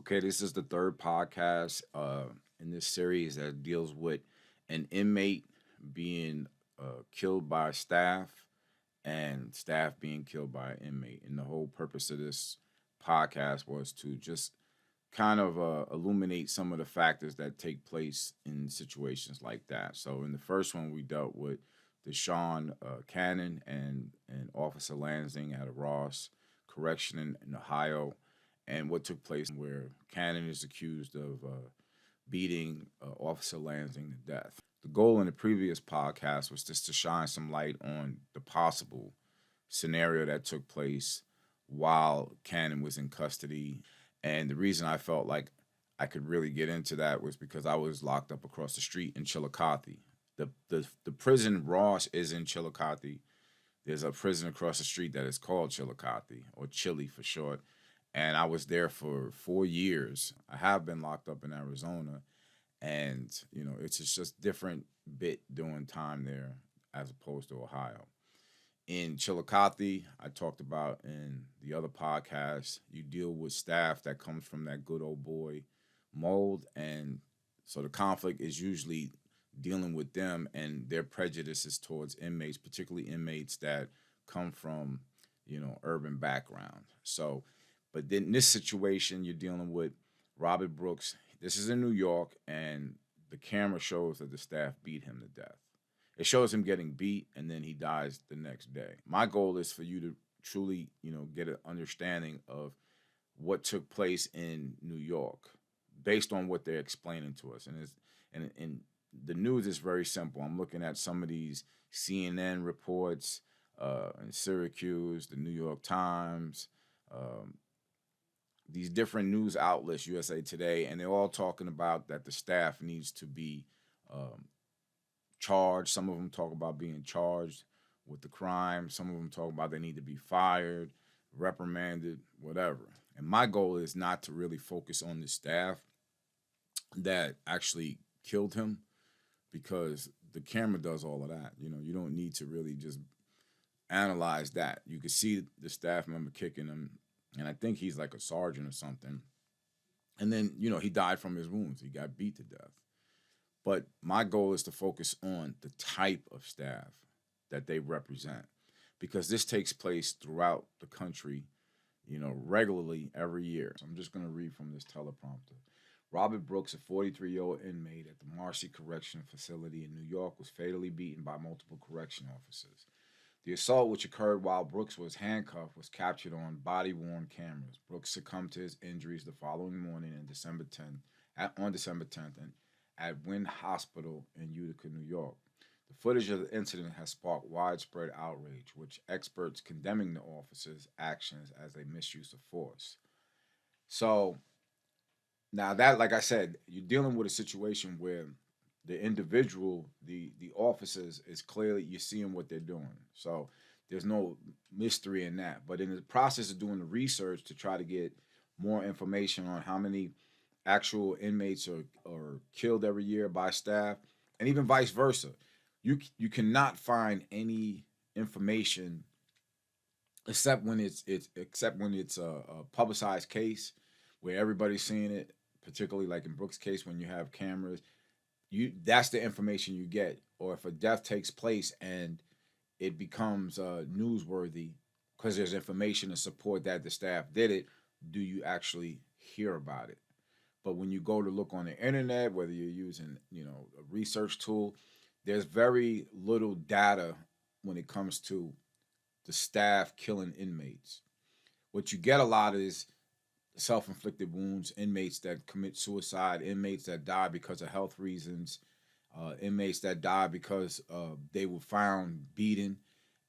Okay, this is the third podcast in this series that deals with an inmate being killed by staff and staff being killed by an inmate. And the whole purpose of this podcast was to just kind of illuminate some of the factors that take place in situations like that. So in the first one, we dealt with Deshaun Cannon and Officer Lansing at a Ross Correction in Ohio, and what took place where Cannon is accused of beating Officer Lansing to death. The goal in the previous podcast was just to shine some light on the possible scenario that took place while Cannon was in custody. And the reason I felt like I could really get into that was because I was locked up across the street in Chillicothe. The prison Ross is in Chillicothe. There's a prison across the street that is called Chillicothe, or Chili for short. And I was there for 4 years. I have been locked up in Arizona, and it's just different bit doing time there as opposed to Ohio. In Chillicothe, I talked about in the other podcast, you deal with staff that comes from that good old boy mold, and so the conflict is usually dealing with them and their prejudices towards inmates, particularly inmates that come from urban background. So, but then in this situation, you're dealing with Robert Brooks. This is in New York, and the camera shows that the staff beat him to death. It shows him getting beat, and then he dies the next day. My goal is for you to truly, get an understanding of what took place in New York based on what they're explaining to us. And the news is very simple. I'm looking at some of these CNN reports in Syracuse, the New York Times, these different news outlets, USA Today, and they're all talking about that the staff needs to be charged. Some of them talk about being charged with the crime. Some of them talk about they need to be fired, reprimanded, whatever. And my goal is not to really focus on the staff that actually killed him, because the camera does all of that. You don't need to really just analyze that. You can see the staff member kicking him, and I think he's like a sergeant or something. And then, he died from his wounds. He got beat to death. But my goal is to focus on the type of staff that they represent, because this takes place throughout the country, regularly every year. So I'm just going to read from this teleprompter. Robert Brooks, a 43-year-old inmate at the Marcy Correctional Facility in New York, was fatally beaten by multiple correction officers. The assault, which occurred while Brooks was handcuffed, was captured on body-worn cameras. Brooks succumbed to his injuries the following morning on December 10th at Wynn Hospital in Utica, New York. The footage of the incident has sparked widespread outrage, with experts condemning the officers' actions as a misuse of force. So, now that, like I said, you're dealing with a situation where the individual, the officers, is clearly, you're seeing what they're doing. So there's no mystery in that. But in the process of doing the research to try to get more information on how many actual inmates are killed every year by staff, and even vice versa, you cannot find any information except when it's a publicized case where everybody's seeing it, particularly like in Brooks' case when you have cameras. That's the information you get. Or if a death takes place and it becomes newsworthy because there's information to support that the staff did it, do you actually hear about it? But when you go to look on the internet, whether you're using a research tool, there's very little data when it comes to the staff killing inmates. What you get a lot is self-inflicted wounds, inmates that commit suicide, inmates that die because of health reasons, inmates that die because they were found beaten.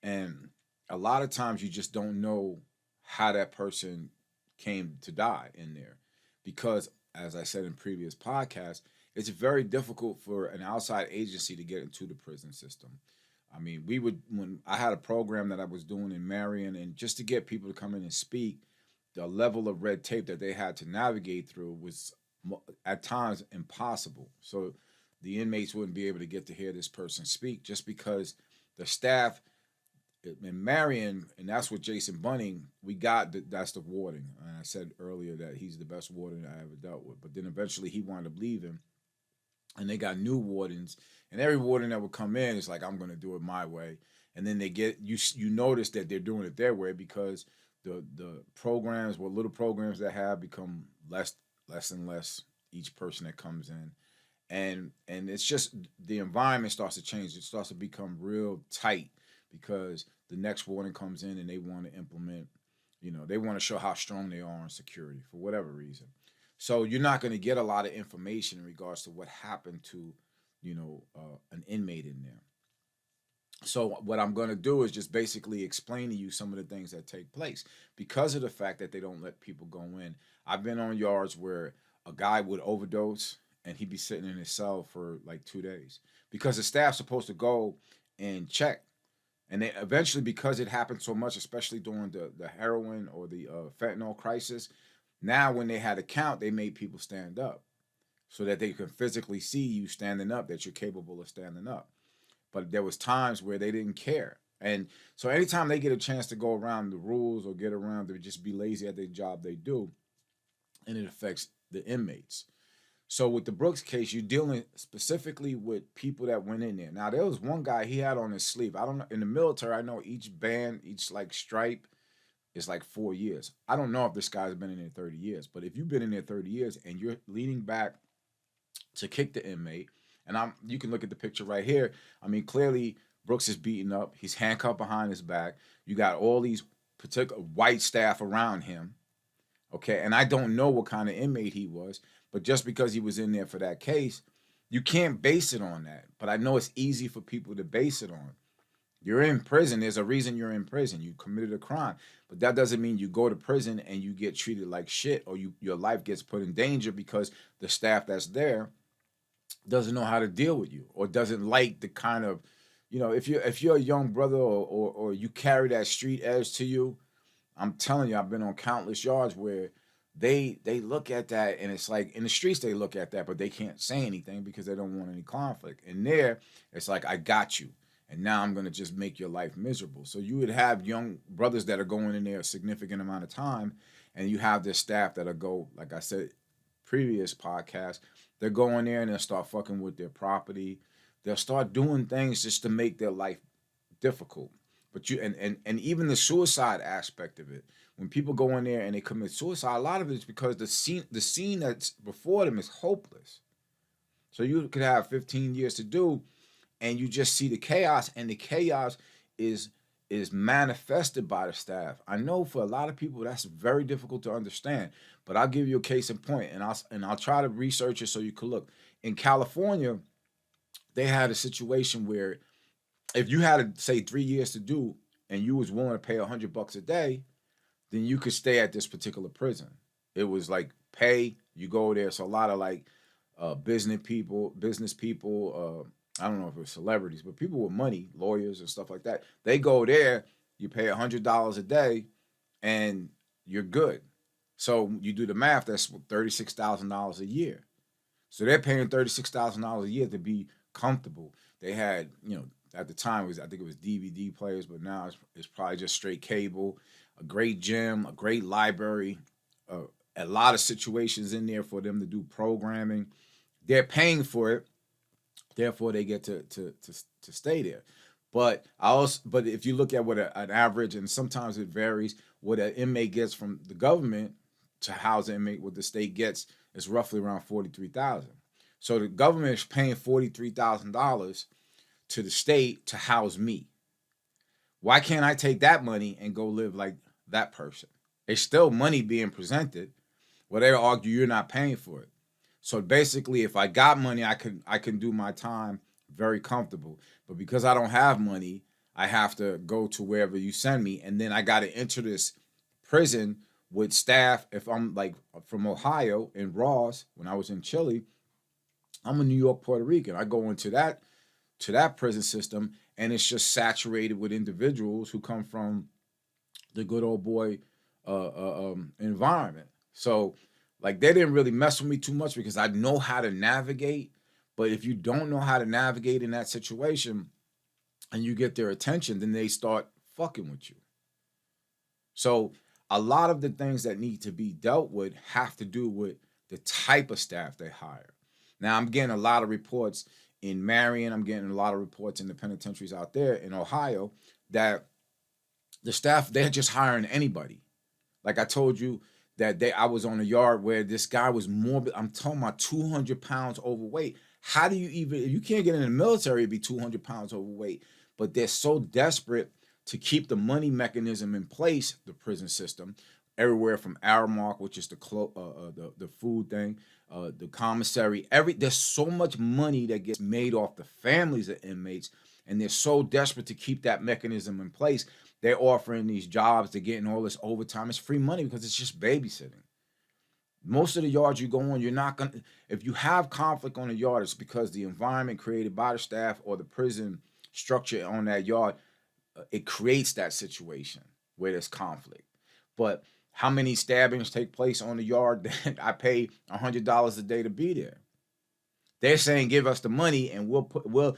And a lot of times you just don't know how that person came to die in there, because, as I said in previous podcasts, it's very difficult for an outside agency to get into the prison system. I mean, when I had a program that I was doing in Marion, and just to get people to come in and speak, the level of red tape that they had to navigate through was at times impossible. So the inmates wouldn't be able to get to hear this person speak, just because the staff in Marion, and that's what Jason Bunning, we got, that's the warding. And I said earlier that he's the best warden I ever dealt with. But then eventually he wound up leaving, and they got new wardens, and every warden that would come in is like, I'm going to do it my way. And then they get you notice that they're doing it their way because the programs, what little programs they have, become less and less each person that comes in, and it's just the environment starts to change. It starts to become real tight because the next warden comes in and they want to implement, they want to show how strong they are on security for whatever reason. So you're not going to get a lot of information in regards to what happened to, an inmate in there. So what I'm going to do is just basically explain to you some of the things that take place because of the fact that they don't let people go in. I've been on yards where a guy would overdose and he'd be sitting in his cell for like 2 days because the staff's supposed to go and check. And they eventually, because it happened so much, especially during the heroin or the fentanyl crisis, now when they had a count, they made people stand up so that they can physically see you standing up, that you're capable of standing up. But there was times where they didn't care. And so anytime they get a chance to go around the rules or get around to just be lazy at their job, they do. And it affects the inmates. So with the Brooks case, you're dealing specifically with people that went in there. Now there was one guy, he had on his sleeve. I don't know, in the military, I know each band, each like stripe is like 4 years. I don't know if this guy's been in there 30 years, but if you've been in there 30 years and you're leaning back to kick the inmate, and you can look at the picture right here. I mean, clearly Brooks is beaten up. He's handcuffed behind his back. You got all these particular white staff around him. Okay, and I don't know what kind of inmate he was, but just because he was in there for that case, you can't base it on that. But I know it's easy for people to base it on. You're in prison. There's a reason you're in prison. You committed a crime. But that doesn't mean you go to prison and you get treated like shit or your life gets put in danger because the staff that's there doesn't know how to deal with you or doesn't like the kind of, if you're a young brother or you carry that street edge to you, I'm telling you, I've been on countless yards where they look at that and it's like in the streets they look at that, but they can't say anything because they don't want any conflict. And there, it's like, I got you. And now I'm going to just make your life miserable. So you would have young brothers that are going in there a significant amount of time, and you have this staff that'll go, like I said, previous podcast, they'll go in there and they'll start fucking with their property. They'll start doing things just to make their life difficult. But and even the suicide aspect of it, when people go in there and they commit suicide, a lot of it is because the scene that's before them is hopeless. So you could have 15 years to do, and you just see the chaos, and the chaos is manifested by the staff. I know for a lot of people that's very difficult to understand, but I'll give you a case in point, and I'll try to research it so you can look. In California, they had a situation where if you had, say, 3 years to do, and you was willing to pay $100 a day, then you could stay at this particular prison. It was like pay, you go there. So a lot of like business people, I don't know if it was celebrities, but people with money, lawyers and stuff like that, they go there, you pay $100 a day, and you're good. So you do the math, that's $36,000 a year. So they're paying $36,000 a year to be comfortable. They had, at the time, I think it was DVD players, but now it's probably just straight cable, a great gym, a great library, a lot of situations in there for them to do programming. They're paying for it. Therefore, they get to stay there. But if you look at what an average, and sometimes it varies, what an inmate gets from the government to house an inmate, what the state gets is roughly around $43,000. So the government is paying $43,000 to the state to house me. Why can't I take that money and go live like that person? It's still money being presented. Well, they argue you're not paying for it. So basically, if I got money, I can do my time very comfortable. But because I don't have money, I have to go to wherever you send me. And then I got to enter this prison with staff. If I'm like from Ohio in Ross, when I was in Chile, I'm a New York, Puerto Rican. I go into that prison system, and it's just saturated with individuals who come from the good old boy environment. So like they didn't really mess with me too much because I know how to navigate. But if you don't know how to navigate in that situation and you get their attention, then they start fucking with you. So a lot of the things that need to be dealt with have to do with the type of staff they hire. Now, I'm getting a lot of reports in Marion, I'm getting a lot of reports in the penitentiaries out there in Ohio that the staff, they're just hiring anybody. Like I told you that I was on a yard where this guy was morbid. I'm talking about 200 pounds overweight. How do you even, if you can't get in the military, it'd be 200 pounds overweight. But they're so desperate to keep the money mechanism in place, the prison system, everywhere from Aramark, which is the food thing, the commissary. There's so much money that gets made off the families of inmates, and they're so desperate to keep that mechanism in place. They're offering these jobs, they're getting all this overtime. It's free money because it's just babysitting. Most of the yards you go on, you're not gonna. If you have conflict on a yard, it's because the environment created by the staff or the prison structure on that yard, it creates that situation where there's conflict. But how many stabbings take place on the yard that I pay $100 a day to be there? They're saying, give us the money and we'll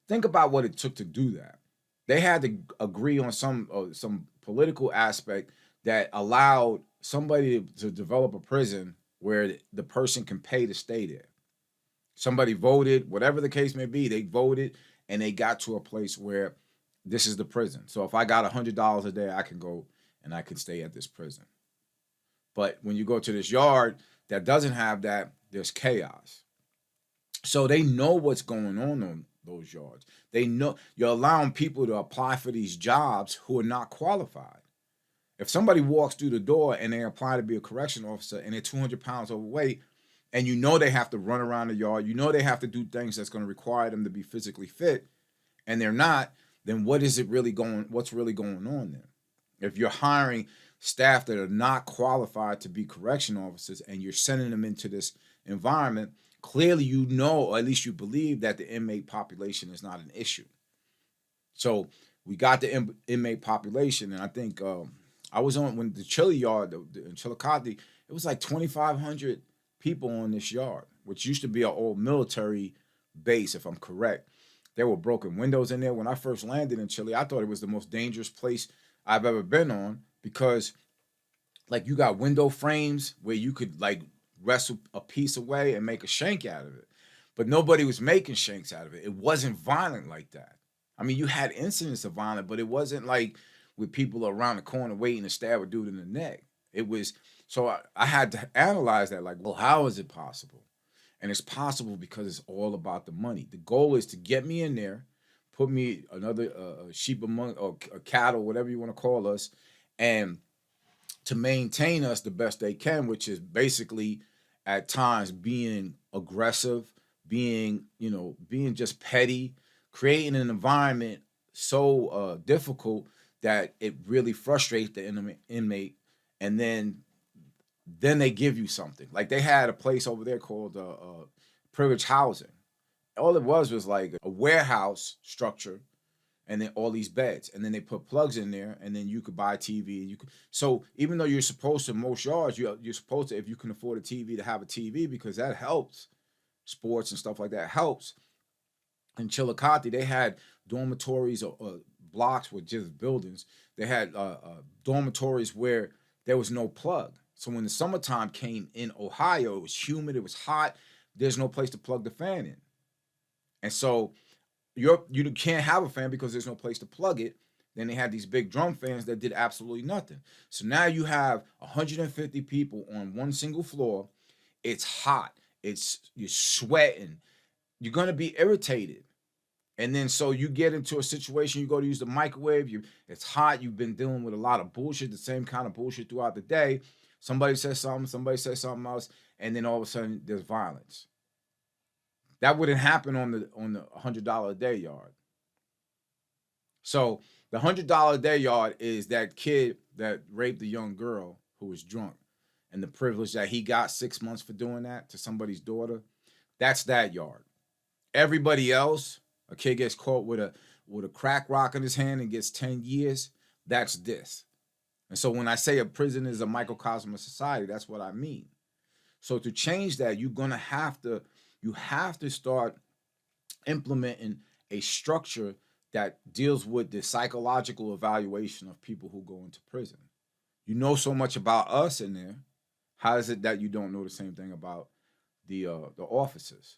think about what it took to do that. They had to agree on some political aspect that allowed somebody to develop a prison where the person can pay to stay there. Somebody voted, whatever the case may be, they voted and they got to a place where this is the prison. So if I got $100 a day, I can go and I can stay at this prison. But when you go to this yard that doesn't have that, there's chaos. So they know what's going on those yards. They know you're allowing people to apply for these jobs who are not qualified. If somebody walks through the door and they apply to be a correction officer and they're 200 pounds overweight, and you know they have to run around the yard, you know they have to do things that's going to require them to be physically fit, and they're not, then what's really going on there? If you're hiring staff that are not qualified to be correction officers and you're sending them into this environment, clearly you know, or at least you believe, that the inmate population is not an issue. So we got the inmate population, and I think I was on when the Chile yard in Chillicothe, it was like 2,500 people on this yard, which used to be an old military base, if I'm correct. There were broken windows in there. When I first landed in Chile, I thought it was the most dangerous place I've ever been on, because like you got window frames where you could like wrestle a piece away and make a shank out of it. But nobody was making shanks out of it. It wasn't violent like that. I mean, you had incidents of violence, but it wasn't like with people around the corner waiting to stab a dude in the neck. It was, so I had to analyze that, like, well, how is it possible? And it's possible because it's all about the money. The goal is to get me in there, put me another sheep among, or a cattle, whatever you want to call us, and to maintain us the best they can, which is basically at times being aggressive, being just petty, creating an environment so difficult that it really frustrates the inmate, and then they give you something. Like they had a place over there called privileged housing. All it was like a warehouse structure, and then all these beds, and then they put plugs in there, and then you could buy TV. So even though you're supposed to, most yards, you're supposed to, if you can afford a TV, to have a TV, because that helps. Sports and stuff like that helps. In Chillicothe, they had dormitories or blocks with just buildings. They had dormitories where there was no plug. So when the summertime came in Ohio, it was humid, it was hot. There's no place to plug the fan in, and so you can't have a fan because there's no place to plug it. Then they had these big drum fans that did absolutely nothing. So now you have 150 people on one single floor. It's hot. You're sweating. You're gonna be irritated. And then so you get into a situation, you go to use the microwave, it's hot, you've been dealing with a lot of bullshit, the same kind of bullshit throughout the day. Somebody says something else, and then all of a sudden there's violence. That wouldn't happen on the $100 a day yard. So the $100 a day yard is that kid that raped a young girl who was drunk, and the privilege that he got 6 months for doing that to somebody's daughter. That's that yard. Everybody else, a kid gets caught with a crack rock in his hand and gets 10 years. That's this. And so when I say a prison is a microcosm of society, that's what I mean. So to change that, you have to start implementing a structure that deals with the psychological evaluation of people who go into prison. You know so much about us in there. How is it that you don't know the same thing about the officers?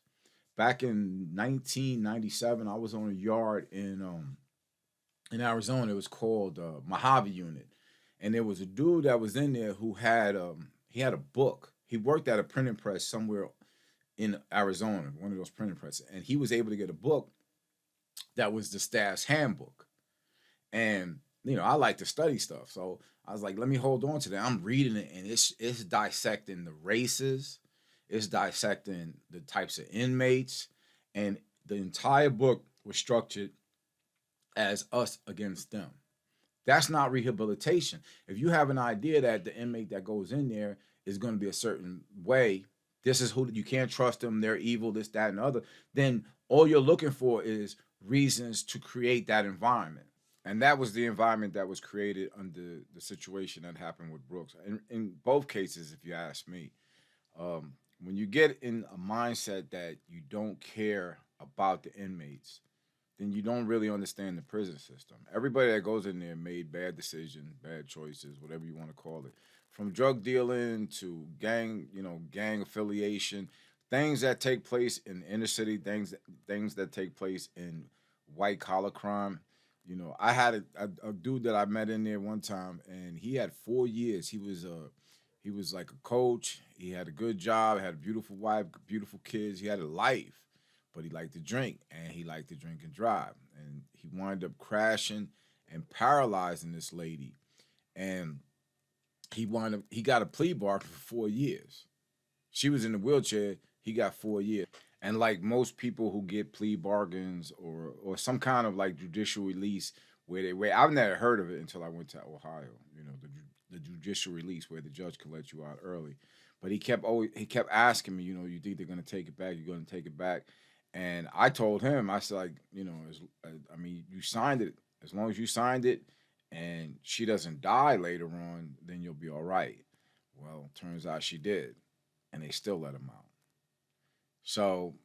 Back in 1997, I was on a yard in Arizona. It was called Mojave Unit, and there was a dude that was in there who had he had a book. He worked at a printing press somewhere in Arizona, one of those printing presses, and he was able to get a book that was the staff's handbook. And I like to study stuff, so I was like, let me hold on to that. I'm reading it, and it's dissecting the races, it's dissecting the types of inmates, and the entire book was structured as us against them. That's not rehabilitation. If you have an idea that the inmate that goes in there is going to be a certain way, this is who you can't trust them, they're evil, this, that, and other, then all you're looking for is reasons to create that environment. And that was the environment that was created under the situation that happened with Brooks. In both cases, if you ask me, when you get in a mindset that you don't care about the inmates, then you don't really understand the prison system. Everybody that goes in there made bad decisions, bad choices, whatever you want to call it. From drug dealing to gang affiliation, things that take place in inner city, things that take place in white collar crime. I had a dude that I met in there one time, and he had 4 years. He was like a coach. He had a good job, had a beautiful wife, beautiful kids. He had a life, but he liked to drink, and he liked to drink and drive. And he wound up crashing and paralyzing this lady. And he got a plea bargain for 4 years. She was in the wheelchair. He got 4 years. And like most people who get plea bargains or some kind of like judicial release where they wait, I've never heard of it until I went to Ohio. The judicial release where the judge can let you out early. But he kept asking me, you think they're gonna take it back? You're gonna take it back? And I told him, I said, like, you signed it. As long as you signed it, and she doesn't die later on, then you'll be all right. Well, turns out she did, and they still let him out. So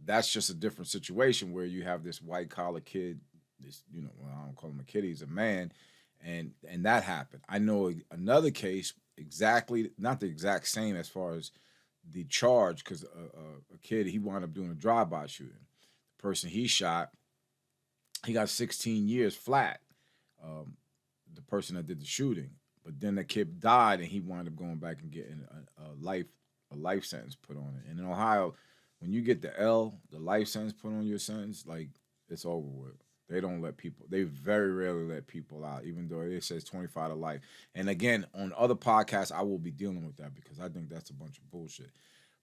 that's just a different situation where you have this white collar kid, I don't call him a kid, he's a man, and that happened. I know another case, exactly not the exact same as far as the charge, because a kid, he wound up doing a drive-by shooting. The person he shot, he got 16 years flat. The person that did the shooting, but then the kid died, and he wound up going back and getting a life sentence put on it. And in Ohio, when you get the life sentence put on your sentence, like, it's over with. They don't let people, they very rarely let people out, even though it says 25 to life. And again, on other podcasts, I will be dealing with that because I think that's a bunch of bullshit.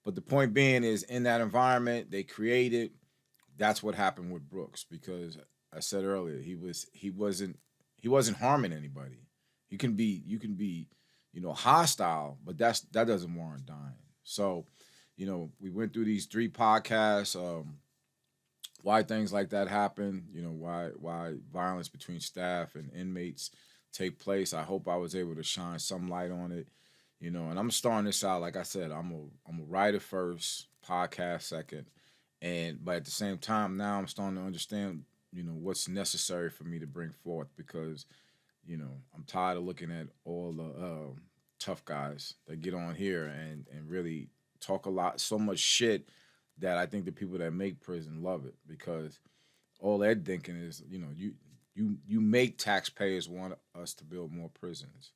But the point being is, in that environment they created, that's what happened with Brooks, because I said earlier, he wasn't harming anybody. You can be, hostile, but that doesn't warrant dying. So, we went through these 3 podcasts, why things like that happen, why violence between staff and inmates take place. I hope I was able to shine some light on it, and I'm starting this out, like I said, I'm a writer first, podcast second, but at the same time, now I'm starting to understand, what's necessary for me to bring forth, because, I'm tired of looking at all the tough guys that get on here and really talk so much shit, that I think the people that make prison love it, because all they're thinking is, you make taxpayers want us to build more prisons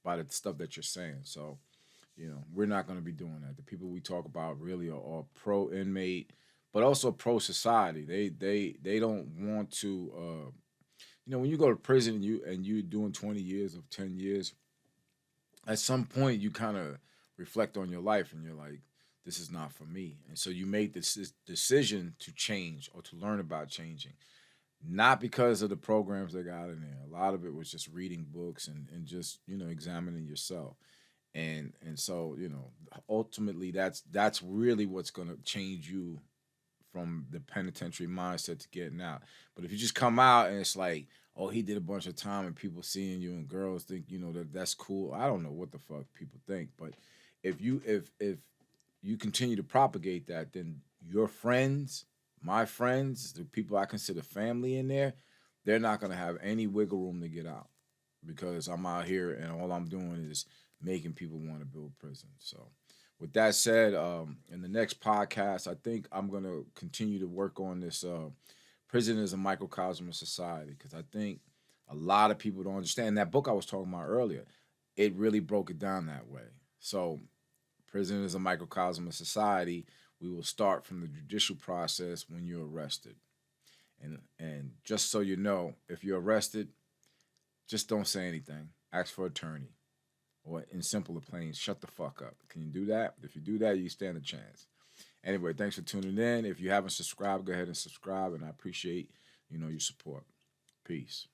by the stuff that you're saying. So, we're not going to be doing that. The people we talk about really are pro inmate, but also pro society. They don't want to. When you go to prison and you're doing 20 years of 10 years, at some point you kind of reflect on your life and you're like, this is not for me. And so you make this decision to change or to learn about changing. Not because of the programs they got in there. A lot of it was just reading books and just, examining yourself. And so, ultimately that's really what's going to change you from the penitentiary mindset to getting out. But if you just come out and it's like, oh, he did a bunch of time and people seeing you and girls think, that's cool. I don't know what the fuck people think. But if you continue to propagate that, then your friends, my friends, the people I consider family in there, they're not going to have any wiggle room to get out. because I'm out here and all I'm doing is making people want to build prisons. So, with that said, in the next podcast, I think I'm gonna continue to work on this. Prison is a microcosm of society because I think a lot of people don't understand that book I was talking about earlier. It really broke it down that way. So, prison is a microcosm of society. We will start from the judicial process when you're arrested. And just so you know, if you're arrested, just don't say anything. Ask for an attorney. Or in simpler plain, shut the fuck up. Can you do that? If you do that, you stand a chance. Anyway, thanks for tuning in. If you haven't subscribed, go ahead and subscribe, and I appreciate your support. Peace.